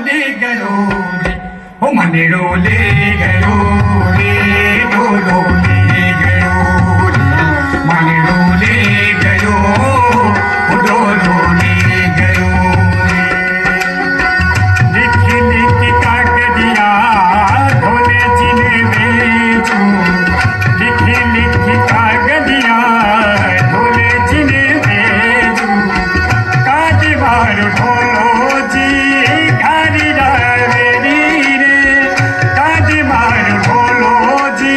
ले गयो रे ओ मंदिरो ले गयो रे ढोलो ले गयो रे मंदिरो ले गयो ढोलो ले गयो रे लिखी लिखी कागदिया ढोले जिने बेचू लिखी लिखी कागदिया ढोले जिने बेचू काटी बार ढोलो जी घारी डावेरी रे काटी बार ढोलो जी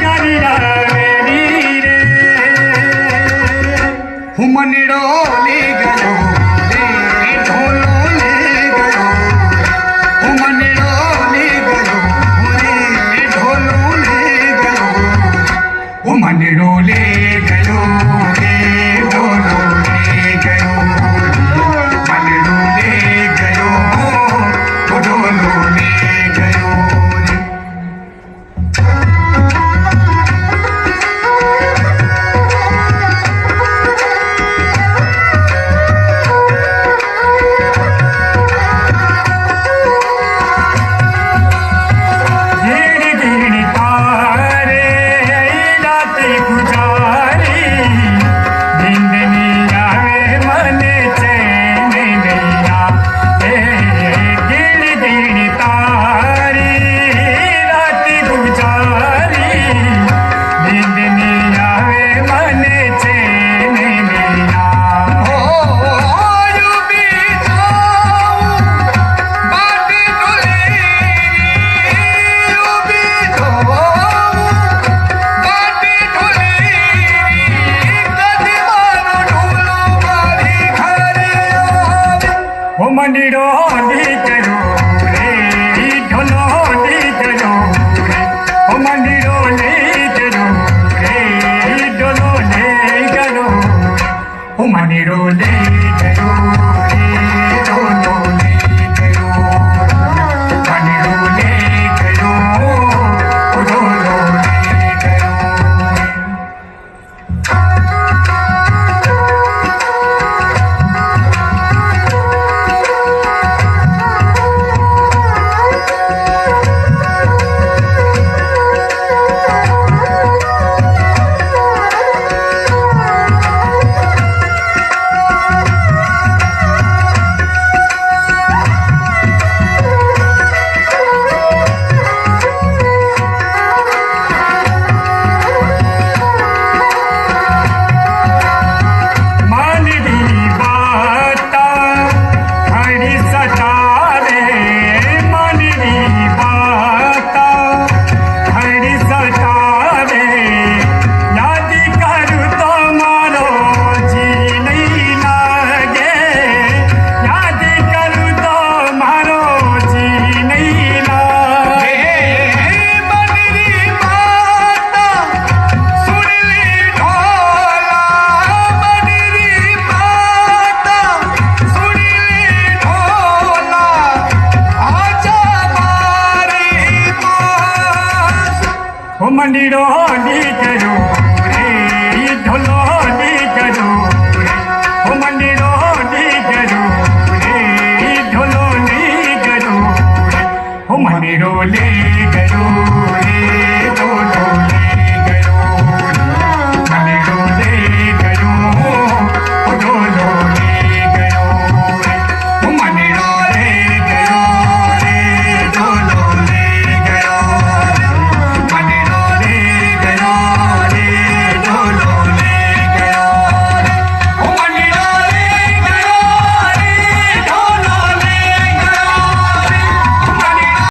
घारी डावेरी रे हुमनिड़ो ले गयो रे ढोलो ले गयो हुमनिड़ो ले गयो रे ढोलो ले गयो हुमनिड़ो ले गयो रे ढोलो ले गयो मंदिरो ले गयो ढोलो ले गयो रे गिणी गिणी तारे रात गुजारी नींद नहीं आवे मन चैन नहीं आवे गिणी गिणी तारे रात गुजारी नींद नहीं आवे मन चैन नहीं आवे यूं भी जाऊं बाटी ढोलेरी यूं भी जाऊं बाटी ढोलेरी कदी मारो ढोलो मारी घरे आवे ओ मंदिरो ले गयो रे ढोलो ले गयो रे ओ मंदिरो ले गयो रे ढोलो ले गयो ओ मंदिरो ले गयो रे ढोलो ले गयो मंदिरो ले गयो ढोलो ले गयो मानवी बाता खड़ी सतावे मानवी बाता खड़ी सतावे याद करूं तो मारो जी नहीं लागे याद करूं तो मारो जी नहीं लागे मानवी बाता सुन ली ढोला मंदिरी बाता सुन ली ढोला आजा मारी पास ओ मंदिरो ले गयो रे ढोलो ले गयो रे ओ मंदिरो ले गयो रे ढोलो ले गयो रे ओ मंदिरो ले गयो